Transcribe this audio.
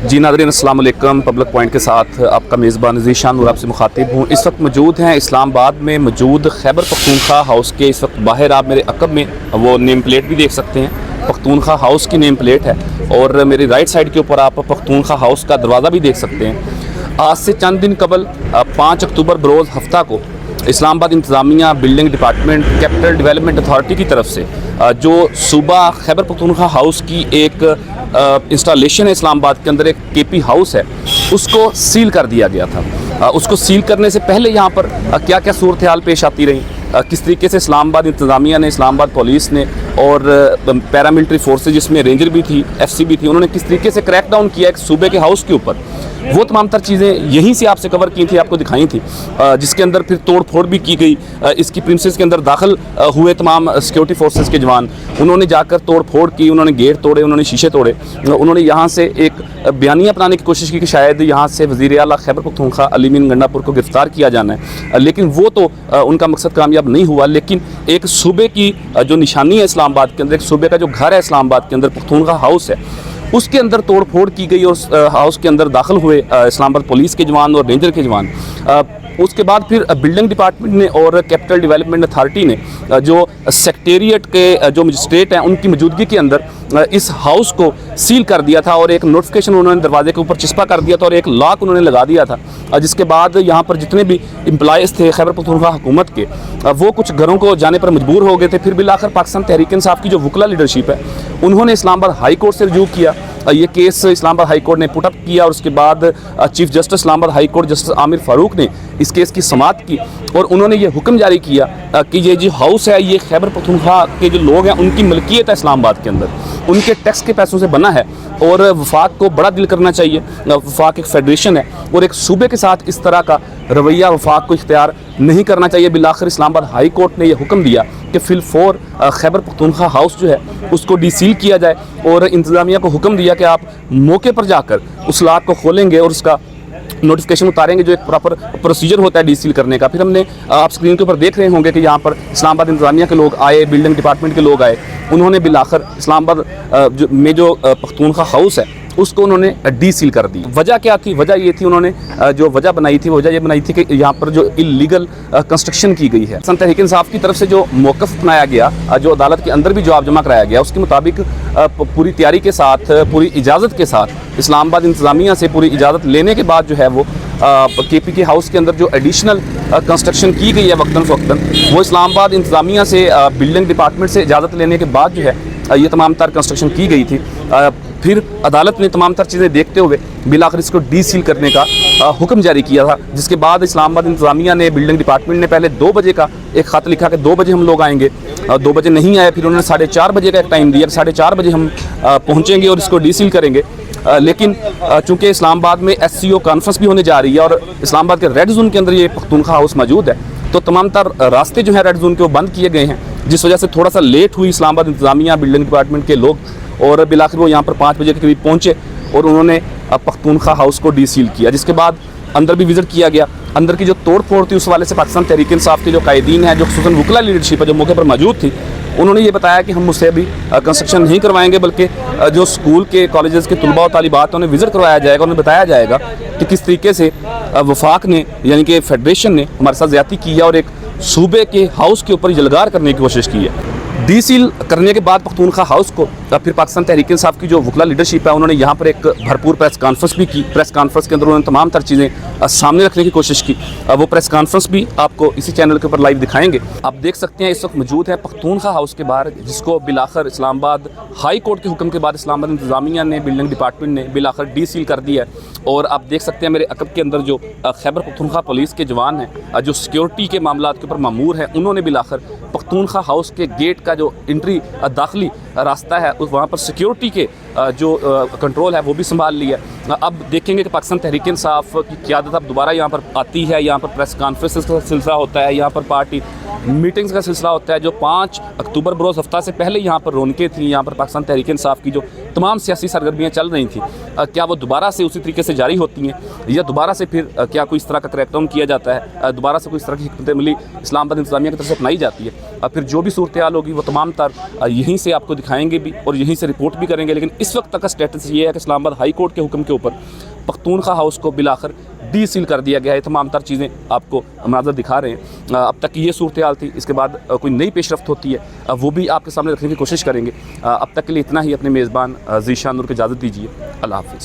जी नाज़रीन अस्सलाम वालेकुम। पब्लिक पॉइंट के साथ आपका मेज़बान ज़ीशान और आपसे मुखातिब हूँ। इस वक्त मौजूद हैं इस्लामाबाद में मौजूद खैबर पख्तूनख्वा हाउस के। इस वक्त बाहर आप मेरे अकब में वो नेम प्लेट भी देख सकते हैं, पख्तूनख्वा हाउस की नेम प्लेट है। और मेरी राइट साइड के ऊपर आप पख्तूनख्वा हाउस का दरवाज़ा भी देख सकते हैं। आज से चंद दिन कबल 5 अक्टूबर बरोज़ हफ्ता को इस्लामाबाद इंतज़ामिया, building department, capital development authority की तरफ से जो सूबा खैबर पख्तूनख्वा हाउस की एक इंस्टॉलेशन है इस्लामाबाद के अंदर, एक केपी हाउस है, उसको सील कर दिया गया था। उसको सील करने से पहले यहाँ पर क्या क्या सूरत हाल पेश आती रही, किस तरीके से इस्लामाबाद इंतज़ामिया ने, इस्लामाबाद पुलिस ने और पैरामिलिट्री फोर्सेज जिसमें रेंजर भी थी, FC भी थी, उन्होंने किस तरीके से क्रैक डाउन किया एक सूबे के हाउस के ऊपर, वो तमाम तर चीज़ें यहीं से आपसे कवर की थी, आपको दिखाई थी। जिसके अंदर फिर तोड़ फोड़ भी की गई। इसकी प्रीमिसेस के अंदर दाखिल हुए तमाम सिक्योरिटी फोर्सेस के जवान, उन्होंने जाकर तोड़ फोड़ की, उन्होंने गेट तोड़े, उन्होंने शीशे तोड़े। उन्होंने यहाँ से एक बयानिया बनाने की कोशिश की कि शायद यहाँ से वज़ीर आला खैबर पख्तूनख्वा अली मीन गंडापुर को गिरफ़्तार किया जाना है, लेकिन वो तो उनका मकसद कामयाब नहीं हुआ। लेकिन एक सूबे की जो निशानी है इस्लामाबाद के अंदर, एक सूबे का जो घर है इस्लामाबाद के अंदर, पख्तूनख्वा हाउस है, उसके अंदर तोड़ फोड़ की गई और हाउस के अंदर दाखिल हुए इस्लामाबाद पुलिस के जवान और रेंजर के जवान। उसके बाद फिर बिल्डिंग डिपार्टमेंट ने और कैपिटल डेवलपमेंट अथॉरिटी ने जो सेक्रेटेरिएट के जो मजिस्ट्रेट हैं उनकी मौजूदगी के अंदर इस हाउस को सील कर दिया था और एक नोटिफिकेशन उन्होंने दरवाजे के ऊपर चिपका कर दिया था और एक लॉक उन्होंने लगा दिया था। जिसके बाद यहाँ पर जितने भी एम्प्लॉयज़ थे खैबर पख्तूनख्वा हुकूमत के, वो कुछ घरों को जाने पर मजबूर हो गए थे। फिर बिलाखिर पाकिस्तान तहरीक इंसाफ की जो वकला लीडरशिप है, उन्होंने इस्लामाबाद हाई कोर्ट से रिव्यू किया। ये केस इस्लामाबाद हाई कोर्ट ने पुट अप किया और उसके बाद chief justice Islamabad high court justice Aamir Farooq ने इस केस की समाअत की और उन्होंने ये हुक्म जारी किया कि ये जो हाउस है ये खैबर पख्तूनख्वा के जो लोग हैं उनकी मलकियत है इस्लामाबाद के अंदर, उनके टैक्स के पैसों से बना है और वफाक को बड़ा दिल करना चाहिए। वफाक एक फेडरेशन है और एक सूबे के साथ इस तरह का रवैया वफाक को इख्तियार नहीं करना चाहिए। बिलाखिर इस्लामाबाद हाई कोर्ट ने यह हुक्म दिया कि फिलफौर खैबर पख्तूनख्वा हाउस जो है उसको डीसील किया जाए और इंतज़ामिया को हुक्म दिया कि आप मौके पर जाकर उस लॉक को खोलेंगे और उसका नोटिफिकेशन उतारेंगे, जो एक प्रॉपर प्रोसीजर होता है डीसील करने का। फिर हमने आप स्क्रीन के ऊपर देख रहे होंगे कि यहाँ पर इस्लामाबाद इंतज़ामिया के लोग आए, बिल्डिंग डिपार्टमेंट के लोग आए, उन्होंने बिलाखिर इस्लामाबाद में जो पख्तूनख्वा हाउस है उसको उन्होंने डीसील कर दी। वजह क्या थी? वजह ये थी, उन्होंने जो वजह बनाई थी, वजह ये बनाई थी कि यहाँ पर जो इलीगल कंस्ट्रक्शन की गई है। पाकिस्तान तहरीक इंसाफ की तरफ से जो मौक़िफ़ अपनाया गया, जो अदालत के अंदर भी जवाब जमा कराया गया, उसके मुताबिक पूरी तैयारी के साथ, पूरी इजाज़त के साथ, इस्लामाबाद इंतज़ामिया से पूरी इजाज़त लेने के बाद जो है वो केपी के हाउस के अंदर जो एडिशनल कंस्ट्रक्शन की गई है वक्तन फ़वक्तन, वो इस्लामाबाद इंतज़ामिया से बिल्डिंग डिपार्टमेंट से इजाज़त लेने के बाद जो है ये तमाम तर कंस्ट्रक्शन की गई थी। फिर अदालत ने तमाम तर चीज़ें देखते हुए बिलाखिर इसको डीसील करने का हुक्म जारी किया था। जिसके बाद इस्लामाबाद इंतज़ामिया ने, बिल्डिंग डिपार्टमेंट ने पहले 2 बजे का एक ख़त लिखा कि 2 बजे हम लोग आएंगे, 2 बजे नहीं आए। फिर उन्होंने 4:30 बजे का एक टाइम दिया, 4:30 बजे हम पहुँचेंगे और इसको डीसील करेंगे। लेकिन चूँकि इस्लामाबाद में SCO कॉन्फ्रेंस भी होने जा रही है और इस्लामाबाद के रेड जोन के अंदर ये पख्तूनख्वा हाउस मौजूद है, तो तमाम तर रास्ते जो है रेड जोन के वो बंद किए गए हैं, जिस वजह से थोड़ा सा लेट हुई इस्लामाबाद इंतज़ामिया, बिल्डिंग डिपार्टमेंट के लोग, और बिलाखिर वो यहाँ पर 5 बजे के करीब पहुँचे और उन्होंने पख्तूनख्वा हाउस को डीसील किया। जिसके बाद अंदर भी विज़िट किया गया। अंदर की जो तोड़ फोड़ थी उस वाले से पाकिस्तान तहरीक इंसाफ के जो कायदीन हैं, जो खुसूसन वकला लीडरशिप है जो मौके पर मौजूद थी, उन्होंने ये बताया कि हम मुझसे अभी कंस्ट्रक्शन नहीं करवाएंगे, बल्कि जो स्कूल के, कॉलेजेस के तलबा और तालिबात उन्हें विज़िट करवाया जाएगा, उन्हें बताया जाएगा कि किस तरीके से वफाक ने, यानी कि फेडरेशन ने हमारे साथ ज़्यादती की है और एक सूबे के हाउस के ऊपर जलगार करने की कोशिश की है। डीसील करने के बाद पख्तूनख्वा हाउस को फिर पाकिस्तान तहरीक इंसाफ की जो वकला लीडरशिप है उन्होंने यहाँ पर एक भरपूर प्रेस कॉन्फ्रेंस भी की। प्रेस कॉन्फ्रेंस के अंदर उन्होंने तमाम तर चीज़ें सामने रखने की कोशिश की। वो प्रेस कॉन्फ्रेंस भी आपको इसी चैनल के ऊपर लाइव दिखाएंगे। आप देख सकते हैं इस वक्त मौजूद है पख्तूनख्वा हाउस के बाहर, जिसको बिलाखिर इस्लामाबाद हाई कोर्ट के हुक्म के बाद इस्लामाबाद इंतज़ामिया ने, बिल्डिंग डिपार्टमेंट ने बिलाखिर डीसील कर दिया है। और आप देख सकते हैं मेरे अकब के अंदर जो खैबर पख्तूनख्वा पुलिस के जवान हैं, जो सिक्योरिटी के मामलात के ऊपर मामूर हैं, उन्होंने बिलाखिर पख्तूनख्वा हाउस के गेट का जो एंट्री दाखिली रास्ता है वहाँ पर सिक्योरिटी के जो कंट्रोल है वो भी संभाल लिया। अब देखेंगे कि पाकिस्तान तहरीक इंसाफ की क़यादत अब दोबारा यहाँ पर आती है, यहाँ पर प्रेस कॉन्फ्रेंस का सिलसिला होता है, यहाँ पर पार्टी मीटिंग्स का सिलसिला होता है। जो 5 अक्टूबर बरोज़ हफ्ता से पहले यहाँ पर रौनकें थी, यहाँ पर पाकिस्तान तहरीक इंसाफ की जो तमाम सियासी सरगर्मियाँ चल रही थी, क्या वो दोबारा से उसी तरीके से जारी होती हैं या दोबारा से फिर क्या कोई इस तरह का क्रैकडाउन किया जाता है, दोबारा से कोई इस तरह की हिकमत अमली इस्लामाबाद इंतज़ामिया की तरफ से अपनाई जाती है। फिर जो भी सूरत हाल होगी वो तमाम तर यहीं से आपको दिखाएंगे भी और यहीं से रिपोर्ट भी करेंगे। लेकिन इस वक्त तक का स्टेटस ये है कि इस्लामाबाद हाई कोर्ट के हुक्म के ऊपर पख्तूनख्वा हाउस को बिलाखिर डी सील कर दिया गया है। तमाम तर चीज़ें आपको मनाज़र दिखा रहे हैं। अब तक की ये सूरत हाल थी। इसके बाद कोई नई पेशरफ्त होती है वो भी आपके सामने रखने की कोशिश करेंगे। अब तक के लिए इतना ही। अपने मेज़बान ज़ीशान नूर को इजाज़त दीजिए। अल्लाह हाफ़िज़।